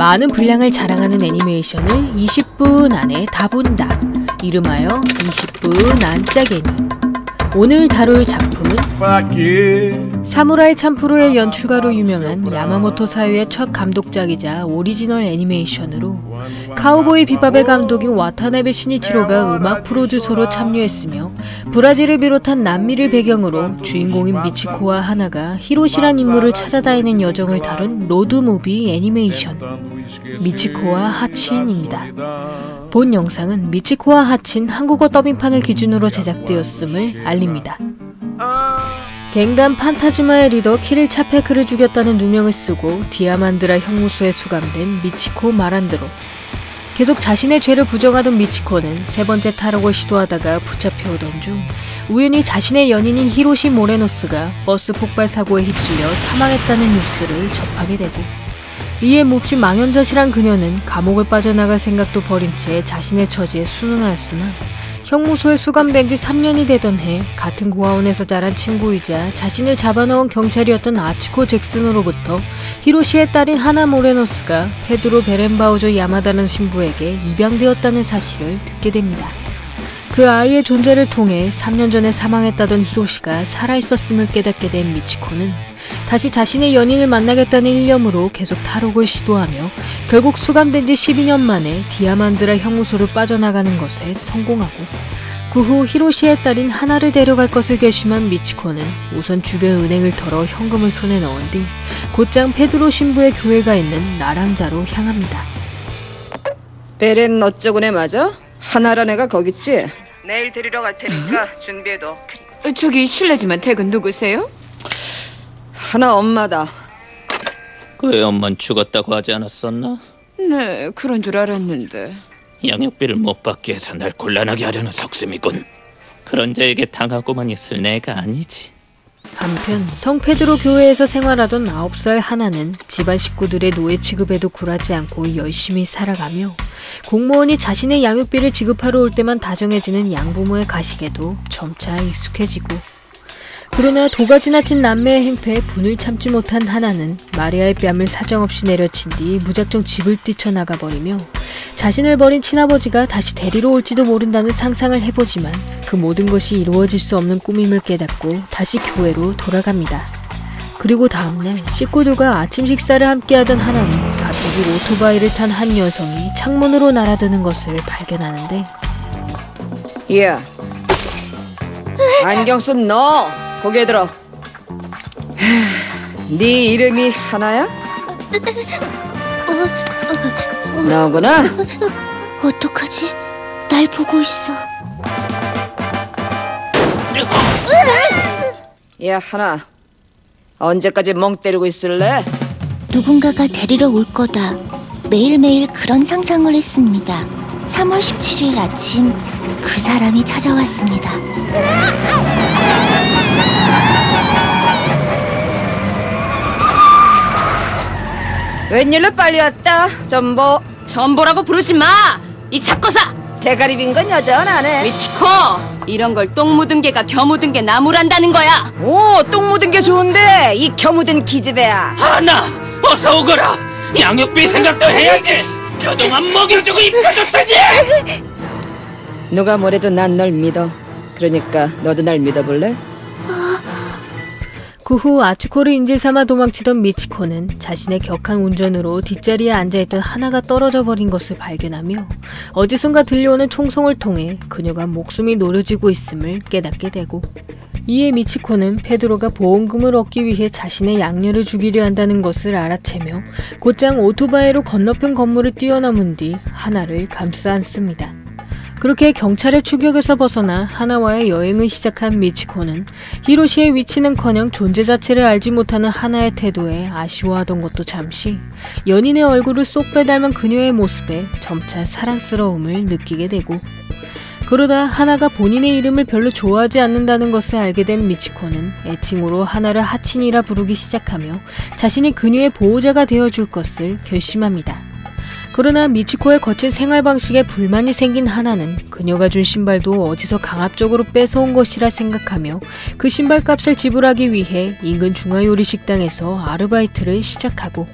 많은 분량을 자랑하는 애니메이션을 20분 안에 다 본다. 이름하여 20분 안짜게니. 오늘 다룰 작품은 사무라이 참프로의 연출가로 유명한 야마모토 사유의 첫 감독작이자 오리지널 애니메이션으로 카우보이 비밥의 감독인 와타나베 시니치로가 음악 프로듀서로 참여했으며 브라질을 비롯한 남미를 배경으로 주인공인 미치코와 하나가 히로시란 인물을 찾아다니는 여정을 다룬 로드무비 애니메이션 미치코와 하친입니다. 본 영상은 미치코와 하친 한국어 더빙판을 기준으로 제작되었음을 알립니다. 갱단 판타즈마의 리더 키릴 차페크를 죽였다는 누명을 쓰고 디아만드라 형무소에 수감된 미치코 마란드로. 계속 자신의 죄를 부정하던 미치코는 세 번째 탈옥을 시도하다가 붙잡혀오던 중 우연히 자신의 연인인 히로시 모레노스가 버스 폭발 사고에 휩쓸려 사망했다는 뉴스를 접하게 되고, 이에 몹시 망연자실한 그녀는 감옥을 빠져나갈 생각도 버린 채 자신의 처지에 순응하였으나 형무소에 수감된 지 3년이 되던 해 같은 고아원에서 자란 친구이자 자신을 잡아넣은 경찰이었던 아치코 잭슨으로부터 히로시의 딸인 하나 모레노스가 페드로 베렌바우조 야마다는 신부에게 입양되었다는 사실을 듣게 됩니다. 그 아이의 존재를 통해 3년 전에 사망했다던 히로시가 살아있었음을 깨닫게 된 미치코는 다시 자신의 연인을 만나겠다는 일념으로 계속 탈옥을 시도하며 결국 수감된 지 12년 만에 디아만드라 형무소를 빠져나가는 것에 성공하고, 그 후 히로시의 딸인 하나를 데려갈 것을 결심한 미치코는 우선 주변 은행을 털어 현금을 손에 넣은 뒤 곧장 페드로 신부의 교회가 있는 나랑자로 향합니다. 베렌 어쩌고네 맞아? 하나란 애가 거기 있지? 내일 데리러 갈 테니까 준비해둬. 저기 실례지만 댁은 누구세요? 하나 엄마다. 그의 엄마는 죽었다고 하지 않았었나? 네, 그런 줄 알았는데. 양육비를 못 받게 해서 날 곤란하게 하려는 속셈이군. 그런 자에게 당하고만 있을 내가 아니지. 한편 성페드로 교회에서 생활하던 9살 하나는 집안 식구들의 노예 취급에도 굴하지 않고 열심히 살아가며 공무원이 자신의 양육비를 지급하러 올 때만 다정해지는 양부모의 가식에도 점차 익숙해지고, 그러나 도가 지나친 남매의 행패에 분을 참지 못한 하나는 마리아의 뺨을 사정없이 내려친 뒤 무작정 집을 뛰쳐나가버리며 자신을 버린 친아버지가 다시 데리러 올지도 모른다는 상상을 해보지만 그 모든 것이 이루어질 수 없는 꿈임을 깨닫고 다시 교회로 돌아갑니다. 그리고 다음날 식구들과 아침 식사를 함께하던 하나는 갑자기 오토바이를 탄 한 여성이 창문으로 날아드는 것을 발견하는데, 야, 안경 쓴 너 고개 들어. 네 이름이 하나야? 너구나? 어떡하지? 날 보고 있어. 야, 하나. 언제까지 멍 때리고 있을래? 누군가가 데리러 올 거다. 매일매일 그런 상상을 했습니다. 3월 17일 아침 그 사람이 찾아왔습니다. 웬일로 빨리 왔다, 전보. 전보라고 부르지 마! 이 작거사! 대가리 빈 건 여전하네. 미치코! 이런 걸 똥 묻은 개가 겨 묻은 게 나무란다는 거야! 오, 똥 묻은 게 좋은데 이 겨 묻은 기집애야. 하나! 어서 오거라! 양육비 생각도 해야지! 그동안 먹여주고 입혀줬다지! 누가 뭐래도 난 널 믿어. 그러니까 너도 날 믿어볼래? 그 후 아츠코를 인질삼아 도망치던 미치코는 자신의 격한 운전으로 뒷자리에 앉아있던 하나가 떨어져 버린 것을 발견하며 어디선가 들려오는 총성을 통해 그녀가 목숨이 노려지고 있음을 깨닫게 되고, 이에 미치코는 페드로가 보험금을 얻기 위해 자신의 양녀를 죽이려 한다는 것을 알아채며 곧장 오토바이로 건너편 건물을 뛰어넘은 뒤 하나를 감싸 안습니다. 그렇게 경찰의 추격에서 벗어나 하나와의 여행을 시작한 미치코는 히로시의 위치는커녕 존재 자체를 알지 못하는 하나의 태도에 아쉬워하던 것도 잠시 연인의 얼굴을 쏙 빼닮은 그녀의 모습에 점차 사랑스러움을 느끼게 되고, 그러다 하나가 본인의 이름을 별로 좋아하지 않는다는 것을 알게 된 미치코는 애칭으로 하나를 하친이라 부르기 시작하며 자신이 그녀의 보호자가 되어줄 것을 결심합니다. 그러나 미치코의 거친 생활 방식에 불만이 생긴 하나는 그녀가 준 신발도 어디서 강압적으로 뺏어온 것이라 생각하며 그 신발값을 지불하기 위해 인근 중화요리 식당에서 아르바이트를 시작하고,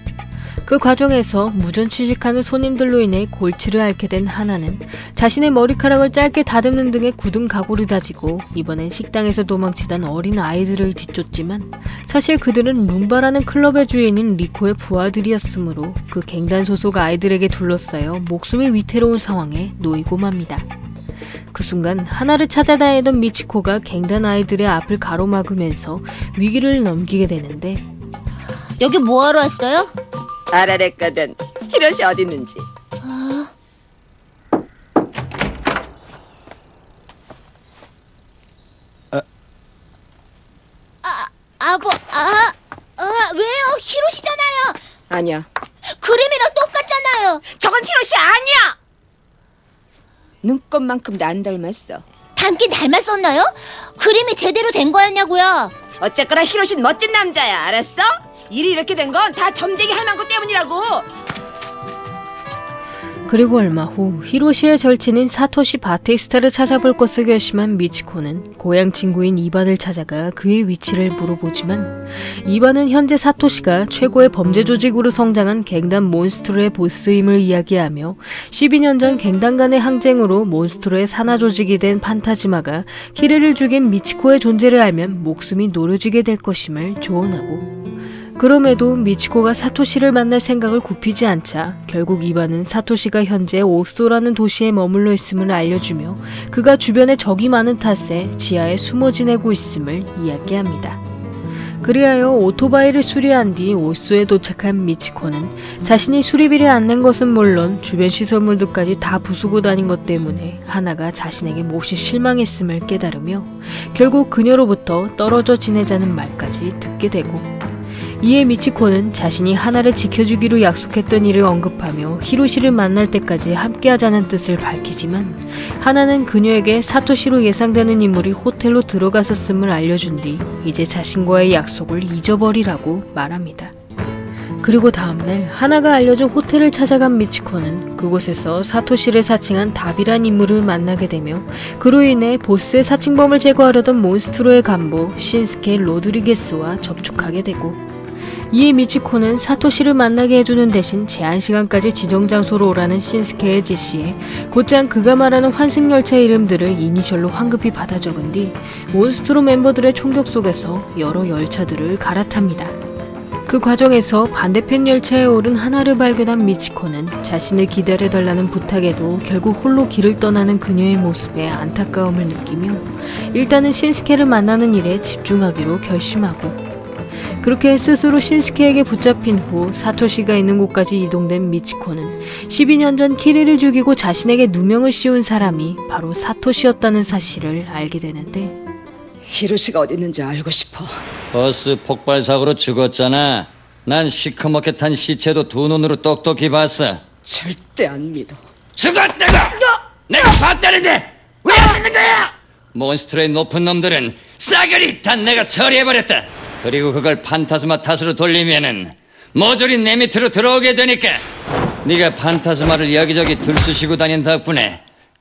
그 과정에서 무전 취직하는 손님들로 인해 골치를 앓게 된 하나는 자신의 머리카락을 짧게 다듬는 등의 굳은 각오를 다지고 이번엔 식당에서 도망치던 어린 아이들을 뒤쫓지만 사실 그들은 룸바라는 클럽의 주인인 리코의 부하들이었으므로 그 갱단 소속 아이들에게 둘러싸여 목숨이 위태로운 상황에 놓이고 맙니다. 그 순간 하나를 찾아다니던 미치코가 갱단 아이들의 앞을 가로막으면서 위기를 넘기게 되는데 여기 뭐하러 왔어요? 알아냈거든. 히로시 어디 있는지. 왜요? 히로시잖아요. 아니야. 그림이랑 똑같잖아요. 저건 히로시 아니야. 눈곱만큼도 안 닮았어. 닮긴 닮았었나요? 그림이 제대로 된 거였냐고요. 어쨌거나 히로시는 멋진 남자야. 알았어? 일이 이렇게 된 건 다 점쟁이 할망구 때문이라고. 그리고 얼마 후 히로시의 절친인 사토시 바티스타를 찾아볼 것을 결심한 미치코는 고향 친구인 이반을 찾아가 그의 위치를 물어보지만 이반은 현재 사토시가 최고의 범죄 조직으로 성장한 갱단 몬스트로의 보스임을 이야기하며 12년 전 갱단 간의 항쟁으로 몬스트로의 산하 조직이 된 판타지마가 키리를 죽인 미치코의 존재를 알면 목숨이 노려지게 될 것임을 조언하고 그럼에도 미치코가 사토시를 만날 생각을 굽히지 않자 결국 이반은 사토시가 현재 오소라는 도시에 머물러 있음을 알려주며 그가 주변에 적이 많은 탓에 지하에 숨어 지내고 있음을 이야기합니다. 그리하여 오토바이를 수리한 뒤 오소에 도착한 미치코는 자신이 수리비를 안 낸 것은 물론 주변 시설물들까지 다 부수고 다닌 것 때문에 하나가 자신에게 몹시 실망했음을 깨달으며 결국 그녀로부터 떨어져 지내자는 말까지 듣게 되고 이에 미치코는 자신이 하나를 지켜주기로 약속했던 일을 언급하며 히로시를 만날 때까지 함께하자는 뜻을 밝히지만 하나는 그녀에게 사토시로 예상되는 인물이 호텔로 들어갔었음을 알려준 뒤 이제 자신과의 약속을 잊어버리라고 말합니다. 그리고 다음날 하나가 알려준 호텔을 찾아간 미치코는 그곳에서 사토시를 사칭한 답이란 인물을 만나게 되며 그로 인해 보스의 사칭범을 제거하려던 몬스트로의 간부 신스케 로드리게스와 접촉하게 되고 이에 미치코는 사토시를 만나게 해주는 대신 제한시간까지 지정장소로 오라는 신스케의 지시에 곧장 그가 말하는 환승열차의 이름들을 이니셜로 황급히 받아 적은 뒤 몬스트로 멤버들의 총격 속에서 여러 열차들을 갈아탑니다. 그 과정에서 반대편 열차에 오른 하나를 발견한 미치코는 자신을 기다려달라는 부탁에도 결국 홀로 길을 떠나는 그녀의 모습에 안타까움을 느끼며 일단은 신스케를 만나는 일에 집중하기로 결심하고 그렇게 스스로 신스케에게 붙잡힌 후 사토시가 있는 곳까지 이동된 미치코는 12년 전 키리를 죽이고 자신에게 누명을 씌운 사람이 바로 사토시였다는 사실을 알게 되는데 히로시가 어디 있는지 알고 싶어. 버스 폭발 사고로 죽었잖아. 난 시커멓게 탄 시체도 두 눈으로 똑똑히 봤어. 절대 안 믿어. 죽었다고! 내가 봤다는데 왜 안 믿는 거야? 몬스트로의 높은 놈들은 싸그리 다 내가 처리해버렸다. 그리고 그걸 판타즈마 탓으로 돌리면은 모조리 내 밑으로 들어오게 되니까 네가 판타즈마를 여기저기 들쑤시고 다닌 덕분에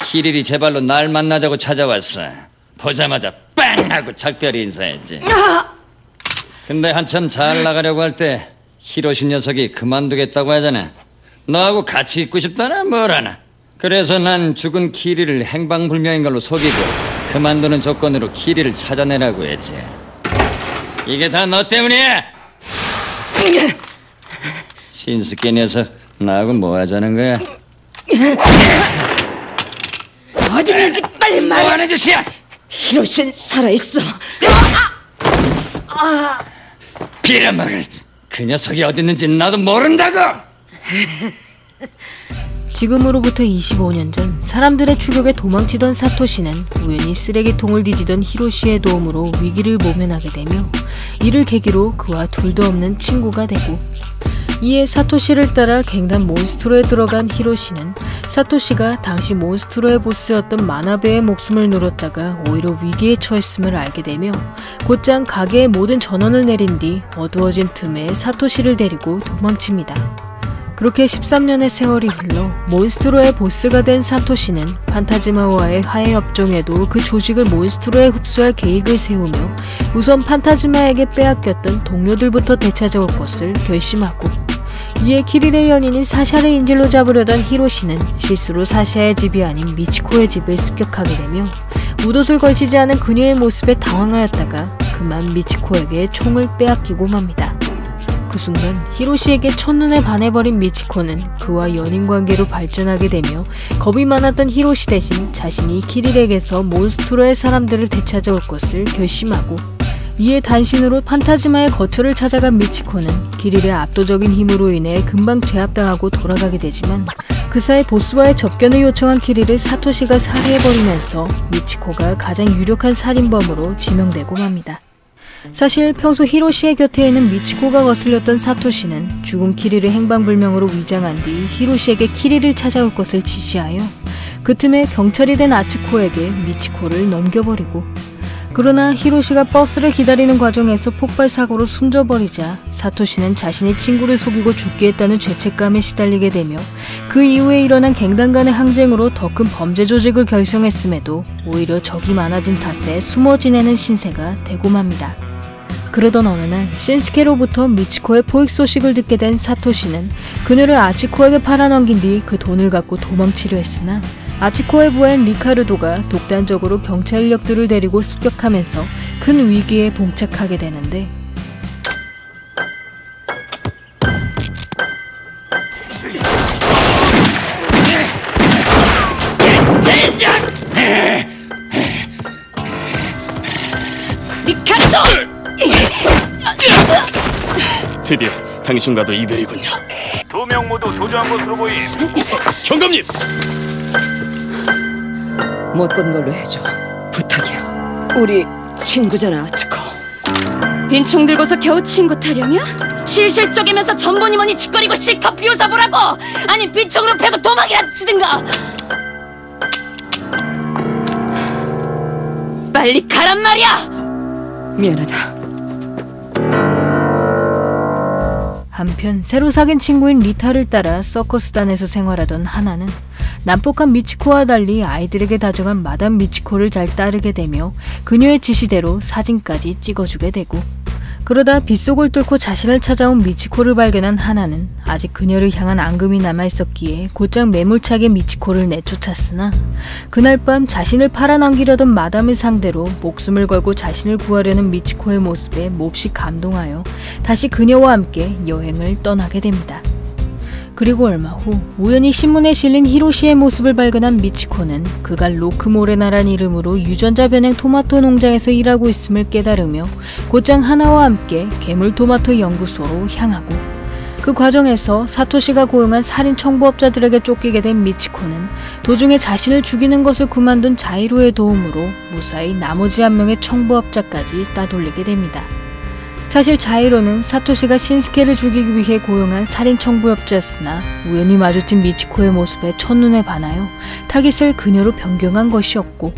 키릴이 제발로 날 만나자고 찾아왔어. 보자마자 빵! 하고 작별히 인사했지. 근데 한참 잘 나가려고 할 때 히로시 녀석이 그만두겠다고 하잖아. 너하고 같이 있고 싶다나 뭐라나. 그래서 난 죽은 키릴을 행방불명인 걸로 속이고 그만두는 조건으로 키릴을 찾아내라고 했지. 이게 다 너 때문이야! 신스케 녀석, 나하고 뭐 하자는 거야? 어디 있는지 빨리 말해! 뭐 하는 짓이야! 히로시는 살아있어. 빌어먹을! 그 녀석이 어디 있는지 나도 모른다고! 지금으로부터 25년 전 사람들의 추격에 도망치던 사토시는 우연히 쓰레기통을 뒤지던 히로시의 도움으로 위기를 모면하게 되며 이를 계기로 그와 둘도 없는 친구가 되고 이에 사토시를 따라 갱단 몬스트로에 들어간 히로시는 사토시가 당시 몬스트로의 보스였던 마나베의 목숨을 노렸다가 오히려 위기에 처했음을 알게 되며 곧장 가게의 모든 전원을 내린 뒤 어두워진 틈에 사토시를 데리고 도망칩니다. 그렇게 13년의 세월이 흘러 몬스트로의 보스가 된 사토시는 판타지마와의 화해 협정에도 그 조직을 몬스트로에 흡수할 계획을 세우며 우선 판타지마에게 빼앗겼던 동료들부터 되찾아올 것을 결심하고 이에 키릴의 연인인 사샤를 인질로 잡으려던 히로시는 실수로 사샤의 집이 아닌 미치코의 집을 습격하게 되며 웃옷을 걸치지 않은 그녀의 모습에 당황하였다가 그만 미치코에게 총을 빼앗기고 맙니다. 그 순간 히로시에게 첫눈에 반해버린 미치코는 그와 연인관계로 발전하게 되며 겁이 많았던 히로시 대신 자신이 키릴에게서 몬스트로의 사람들을 되찾아올 것을 결심하고 이에 단신으로 판타지마의 거처를 찾아간 미치코는 키릴의 압도적인 힘으로 인해 금방 제압당하고 돌아가게 되지만 그 사이 보스와의 접견을 요청한 키릴을 사토시가 살해해버리면서 미치코가 가장 유력한 살인범으로 지명되고 맙니다. 사실 평소 히로시의 곁에 있는 미치코가 거슬렸던 사토시는 죽은 키릴을 행방불명으로 위장한 뒤 히로시에게 키릴을 찾아올 것을 지시하여 그 틈에 경찰이 된 아츠코에게 미치코를 넘겨버리고 그러나 히로시가 버스를 기다리는 과정에서 폭발사고로 숨져버리자 사토시는 자신의 친구를 속이고 죽게 했다는 죄책감에 시달리게 되며 그 이후에 일어난 갱단 간의 항쟁으로 더 큰 범죄 조직을 결성했음에도 오히려 적이 많아진 탓에 숨어 지내는 신세가 되고 맙니다. 그러던 어느 날 신스케로부터 미치코의 포획 소식을 듣게 된 사토시는 그녀를 아치코에게 팔아넘긴 뒤 그 돈을 갖고 도망치려 했으나 아치코의 부하인 리카르도가 독단적으로 경찰 인력들을 데리고 습격하면서 큰 위기에 봉착하게 되는데 리카르도! 드디어 당신과도 이별이군요. 2명 모두 도주한 것으로 보임. 경감님! 못 본 걸로 해줘. 부탁이야. 우리 친구잖아, 아츠코. 빈총 들고서 겨우 친구 타령이야? 실실 쪼개면서 전보니머니 짓거리고 실컷 비웃어보라고! 아니 빈총으로 패고 도망이라도 치든가! 빨리 가란 말이야! 미안하다. 한편 새로 사귄 친구인 리타를 따라 서커스단에서 생활하던 하나는 난폭한 미치코와 달리 아이들에게 다정한 마담 미치코를 잘 따르게 되며 그녀의 지시대로 사진까지 찍어주게 되고 그러다 빗속을 뚫고 자신을 찾아온 미치코를 발견한 하나는 아직 그녀를 향한 앙금이 남아있었기에 곧장 매몰차게 미치코를 내쫓았으나 그날 밤 자신을 팔아넘기려던 마담을 상대로 목숨을 걸고 자신을 구하려는 미치코의 모습에 몹시 감동하여 다시 그녀와 함께 여행을 떠나게 됩니다. 그리고 얼마 후 우연히 신문에 실린 히로시의 모습을 발견한 미치코는 그가 로크모레나란 이름으로 유전자 변형 토마토 농장에서 일하고 있음을 깨달으며 곧장 하나와 함께 괴물토마토 연구소로 향하고 그 과정에서 사토시가 고용한 살인 청부업자들에게 쫓기게 된 미치코는 도중에 자신을 죽이는 것을 그만둔 자이로의 도움으로 무사히 나머지 한 명의 청부업자까지 따돌리게 됩니다. 사실 자이로는 사토시가 신스케를 죽이기 위해 고용한 살인 청부업자였으나 우연히 마주친 미치코의 모습에 첫눈에 반하여 타깃을 그녀로 변경한 것이었고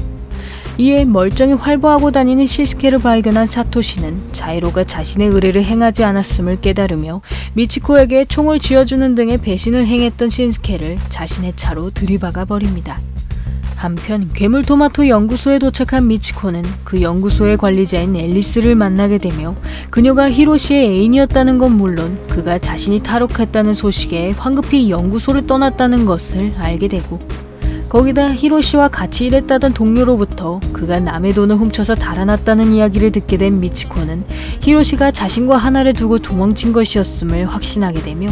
이에 멀쩡히 활보하고 다니는 신스케를 발견한 사토시는 자이로가 자신의 의뢰를 행하지 않았음을 깨달으며 미치코에게 총을 쥐어주는 등의 배신을 행했던 신스케를 자신의 차로 들이박아 버립니다. 한편 괴물토마토 연구소에 도착한 미치코는 그 연구소의 관리자인 앨리스를 만나게 되며 그녀가 히로시의 애인이었다는 건 물론 그가 자신이 탈옥했다는 소식에 황급히 연구소를 떠났다는 것을 알게 되고 거기다 히로시와 같이 일했다던 동료로부터 그가 남의 돈을 훔쳐서 달아났다는 이야기를 듣게 된 미치코는 히로시가 자신과 하나를 두고 도망친 것이었음을 확신하게 되며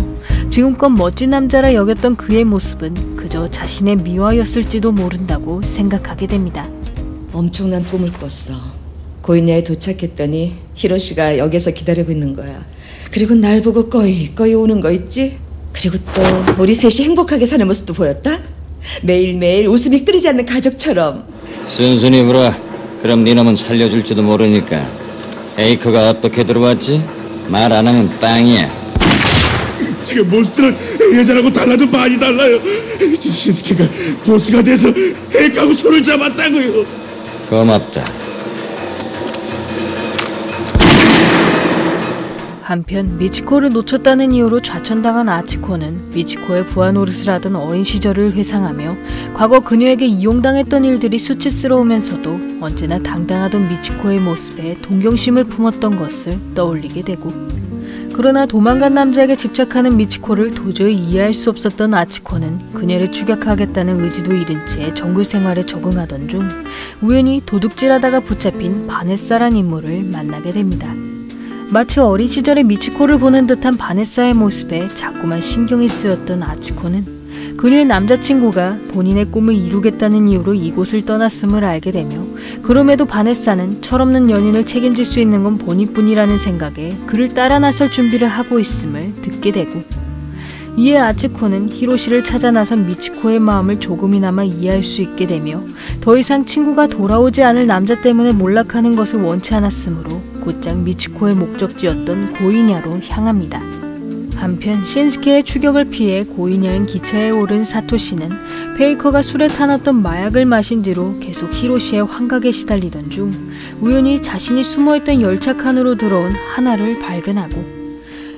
지금껏 멋진 남자라 여겼던 그의 모습은 그저 자신의 미화였을지도 모른다고 생각하게 됩니다. 엄청난 꿈을 꿨어. 고인야에 도착했더니 히로시가 역에서 기다리고 있는 거야. 그리고 날 보고 꺼이 오는 거 있지? 그리고 또 우리 셋이 행복하게 사는 모습도 보였다? 매일매일 웃음이 끊이지 않는 가족처럼. 순순히 물어. 그럼 네 놈은 살려줄지도 모르니까. 에이커가 어떻게 들어왔지? 말 안 하면 빵이야. 지금 몬스터는 여자라고 달라도 많이 달라요. 신스케가 보스가 돼서 핵하고 손을 잡았다고요. 고맙다. 한편 미치코를 놓쳤다는 이유로 좌천당한 아치코는 미치코의 부하 노릇을 하던 어린 시절을 회상하며 과거 그녀에게 이용당했던 일들이 수치스러우면서도 언제나 당당하던 미치코의 모습에 동경심을 품었던 것을 떠올리게 되고 그러나 도망간 남자에게 집착하는 미치코를 도저히 이해할 수 없었던 아치코는 그녀를 추격하겠다는 의지도 잃은 채 정글 생활에 적응하던 중 우연히 도둑질하다가 붙잡힌 바네사란 인물을 만나게 됩니다. 마치 어린 시절의 미치코를 보는 듯한 바네사의 모습에 자꾸만 신경이 쓰였던 아치코는 그녀의 남자친구가 본인의 꿈을 이루겠다는 이유로 이곳을 떠났음을 알게 되며 그럼에도 바네사는 철없는 연인을 책임질 수 있는 건 본인뿐이라는 생각에 그를 따라 나설 준비를 하고 있음을 듣게 되고 이에 아치코는 히로시를 찾아 나선 미치코의 마음을 조금이나마 이해할 수 있게 되며 더 이상 친구가 돌아오지 않을 남자 때문에 몰락하는 것을 원치 않았으므로 곧장 미치코의 목적지였던 고이냐로 향합니다. 한편 신스케의 추격을 피해 고이냐인 기차에 오른 사토시는 페이커가 술에 타놨던 마약을 마신 뒤로 계속 히로시의 환각에 시달리던 중 우연히 자신이 숨어있던 열차 칸으로 들어온 하나를 발견하고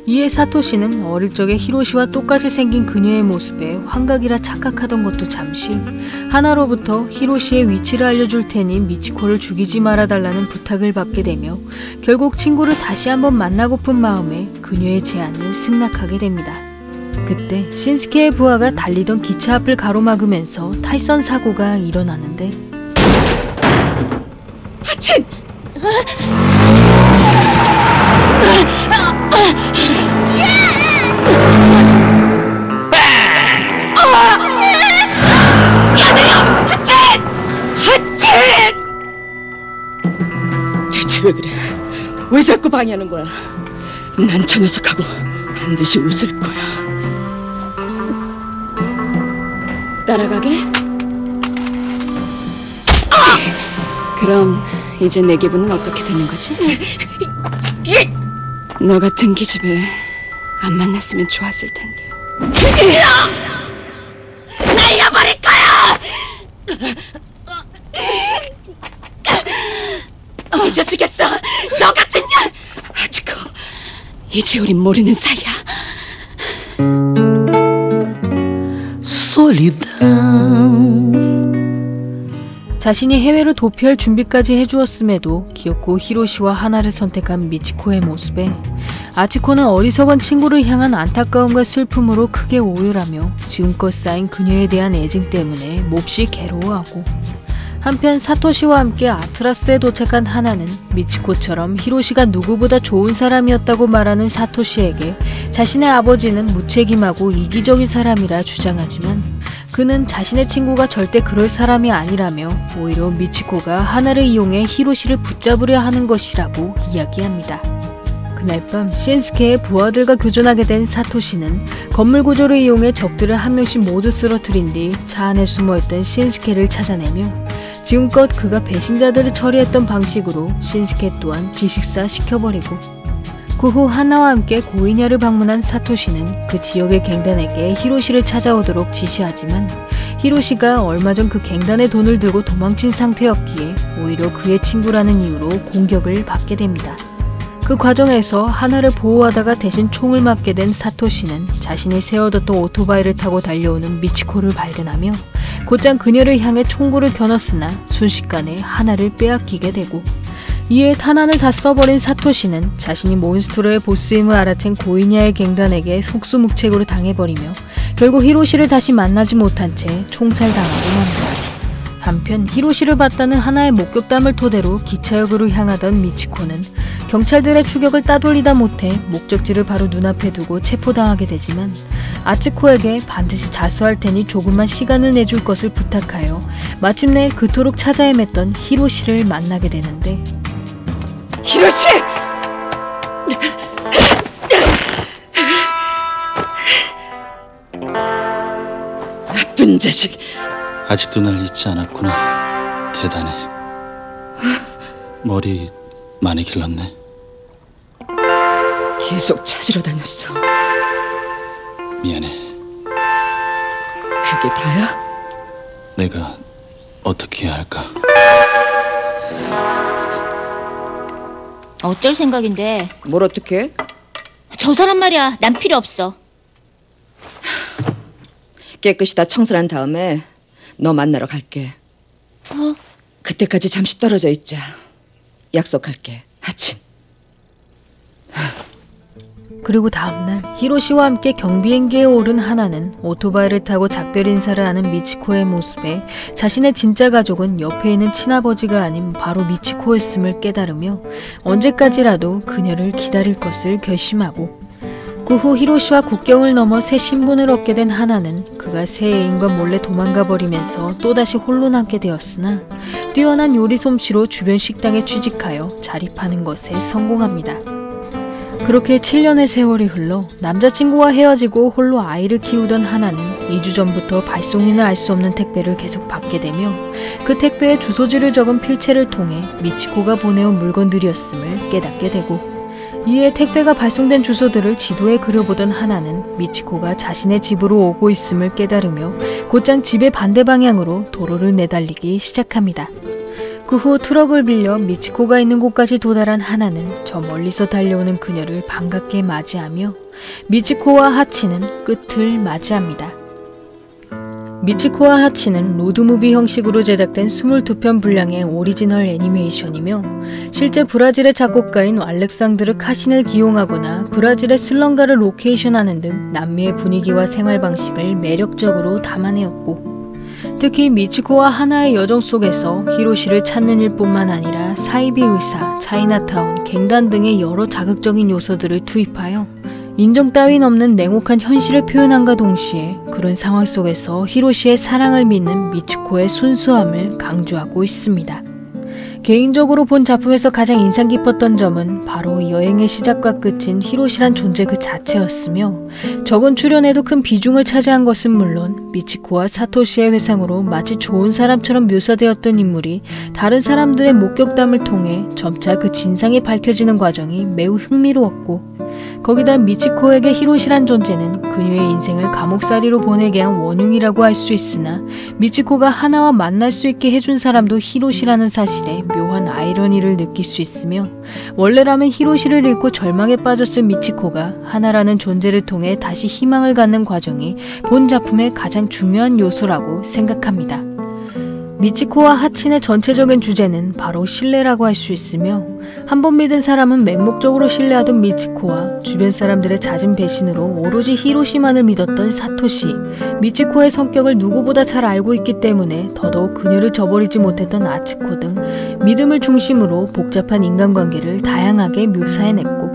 이에 사토시는 어릴 적에 히로시와 똑같이 생긴 그녀의 모습에 환각이라 착각하던 것도 잠시 하나로부터 히로시의 위치를 알려줄 테니 미치코를 죽이지 말아달라는 부탁을 받게 되며 결국 친구를 다시 한번 만나고픈 마음에 그녀의 제안을 승낙하게 됩니다. 그때 신스케의 부하가 달리던 기차 앞을 가로막으면서 탈선 사고가 일어나는데 하친! 대체 왜 그래? 왜 자꾸 방해하는 거야? 난 저 녀석하고 반드시 웃을 거야. 따라가게? 그럼 이제 내 기분은 어떻게 되는 거지? 너 같은 기집애 안 만났으면 좋았을 텐데. 날려버릴 거야! 잊어주겠어! 너 같은 년! 아치코, 이제 우린 모르는 사이야. 자신이 해외로 도피할 준비까지 해주었음에도 귀엽고 히로시와 하나를 선택한 미치코의 모습에 아치코는 어리석은 친구를 향한 안타까움과 슬픔으로 크게 오열하며 지금껏 쌓인 그녀에 대한 애증 때문에 몹시 괴로워하고 한편 사토시와 함께 아트라스에 도착한 하나는 미치코처럼 히로시가 누구보다 좋은 사람이었다고 말하는 사토시에게 자신의 아버지는 무책임하고 이기적인 사람이라 주장하지만 그는 자신의 친구가 절대 그럴 사람이 아니라며 오히려 미치코가 하나를 이용해 히로시를 붙잡으려 하는 것이라고 이야기합니다. 그날 밤 신스케의 부하들과 교전하게 된 사토시는 건물 구조를 이용해 적들을 한 명씩 모두 쓰러뜨린 뒤 차 안에 숨어있던 신스케를 찾아내며 지금껏 그가 배신자들을 처리했던 방식으로 신스케 또한 질식사 시켜버리고 그 후 하나와 함께 고이냐를 방문한 사토시는 그 지역의 갱단에게 히로시를 찾아오도록 지시하지만 히로시가 얼마 전 그 갱단의 돈을 들고 도망친 상태였기에 오히려 그의 친구라는 이유로 공격을 받게 됩니다. 그 과정에서 하나를 보호하다가 대신 총을 맞게 된 사토시는 자신이 세워뒀던 오토바이를 타고 달려오는 미치코를 발견하며 곧장 그녀를 향해 총구를 겨눴으나 순식간에 하나를 빼앗기게 되고 이에 탄환을 다 써버린 사토시는 자신이 몬스트로의 보스임을 알아챈 고이냐의 갱단에게 속수무책으로 당해버리며 결국 히로시를 다시 만나지 못한 채 총살당하고 맙니다. 한편 히로시를 봤다는 하나의 목격담을 토대로 기차역으로 향하던 미치코는 경찰들의 추격을 따돌리다 못해 목적지를 바로 눈앞에 두고 체포당하게 되지만 아츠코에게 반드시 자수할 테니 조금만 시간을 내줄 것을 부탁하여 마침내 그토록 찾아 헤맸던 히로시를 만나게 되는데 히로시! 나쁜 자식. 아직도 날 잊지 않았구나. 대단해. 머리 많이 길렀네. 계속 찾으러 다녔어. 미안해. 그게 다야? 내가 어떻게 해야 할까? 어쩔 생각인데? 뭘 어떻게 해? 저 사람 말이야, 난 필요 없어. 깨끗이 다 청소한 다음에 너 만나러 갈게. 그때까지 잠시 떨어져 있자. 약속할게. 하친. 그리고 다음날 히로시와 함께 경비행기에 오른 하나는 오토바이를 타고 작별 인사를 하는 미치코의 모습에 자신의 진짜 가족은 옆에 있는 친아버지가 아닌 바로 미치코였음을 깨달으며 언제까지라도 그녀를 기다릴 것을 결심하고, 그 후 히로시와 국경을 넘어 새 신분을 얻게 된 하나는 그가 새 애인과 몰래 도망가 버리면서 또다시 홀로 남게 되었으나 뛰어난 요리 솜씨로 주변 식당에 취직하여 자립하는 것에 성공합니다. 그렇게 7년의 세월이 흘러 남자친구와 헤어지고 홀로 아이를 키우던 하나는 2주 전부터 발송인을 알 수 없는 택배를 계속 받게 되며 그 택배에 주소지를 적은 필체를 통해 미치코가 보내온 물건들이었음을 깨닫게 되고, 이에 택배가 발송된 주소들을 지도에 그려보던 하나는 미치코가 자신의 집으로 오고 있음을 깨달으며 곧장 집의 반대 방향으로 도로를 내달리기 시작합니다. 그 후 트럭을 빌려 미치코가 있는 곳까지 도달한 하나는 저 멀리서 달려오는 그녀를 반갑게 맞이하며 미치코와 하치는 끝을 맞이합니다. 미치코와 하치는 로드무비 형식으로 제작된 22편 분량의 오리지널 애니메이션이며 실제 브라질의 작곡가인 알렉산드르 카신을 기용하거나 브라질의 슬럼가를 로케이션하는 등 남미의 분위기와 생활 방식을 매력적으로 담아내었고, 특히 미치코와 하나의 여정 속에서 히로시를 찾는 일뿐만 아니라 사이비 의사, 차이나타운, 갱단 등의 여러 자극적인 요소들을 투입하여 인정 따윈 없는 냉혹한 현실을 표현함과 동시에 그런 상황 속에서 히로시의 사랑을 믿는 미치코의 순수함을 강조하고 있습니다. 개인적으로 본 작품에서 가장 인상 깊었던 점은 바로 여행의 시작과 끝인 히로시란 존재 그 자체였으며, 적은 출연에도 큰 비중을 차지한 것은 물론 미치코와 사토시의 회상으로 마치 좋은 사람처럼 묘사되었던 인물이 다른 사람들의 목격담을 통해 점차 그 진상이 밝혀지는 과정이 매우 흥미로웠고, 거기다 미치코에게 히로시란 존재는 그녀의 인생을 감옥살이로 보내게 한 원흉이라고 할 수 있으나 미치코가 하나와 만날 수 있게 해준 사람도 히로시라는 사실에 묘한 아이러니를 느낄 수 있으며, 원래라면 히로시를 잃고 절망에 빠졌을 미치코가 하나라는 존재를 통해 다시 희망을 갖는 과정이 본 작품의 가장 중요한 요소라고 생각합니다. 미치코와 하친의 전체적인 주제는 바로 신뢰라고 할 수 있으며, 한번 믿은 사람은 맹목적으로 신뢰하던 미치코와 주변 사람들의 잦은 배신으로 오로지 히로시만을 믿었던 사토시, 미치코의 성격을 누구보다 잘 알고 있기 때문에 더더욱 그녀를 저버리지 못했던 아츠코 등 믿음을 중심으로 복잡한 인간관계를 다양하게 묘사해냈고,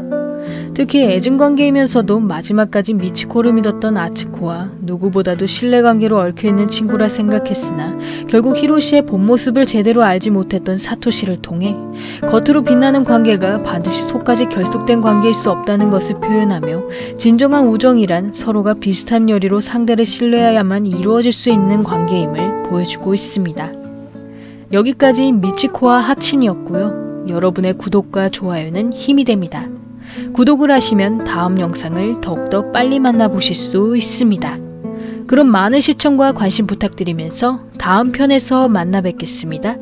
특히 애증관계이면서도 마지막까지 미치코를 믿었던 아츠코와 누구보다도 신뢰관계로 얽혀있는 친구라 생각했으나 결국 히로시의 본 모습을 제대로 알지 못했던 사토시를 통해 겉으로 빛나는 관계가 반드시 속까지 결속된 관계일 수 없다는 것을 표현하며, 진정한 우정이란 서로가 비슷한 열의로 상대를 신뢰해야만 이루어질 수 있는 관계임을 보여주고 있습니다. 여기까지 미치코와 하친이었고요. 여러분의 구독과 좋아요는 힘이 됩니다. 구독을 하시면 다음 영상을 더욱더 빨리 만나보실 수 있습니다. 그럼 많은 시청과 관심 부탁드리면서 다음 편에서 만나 뵙겠습니다.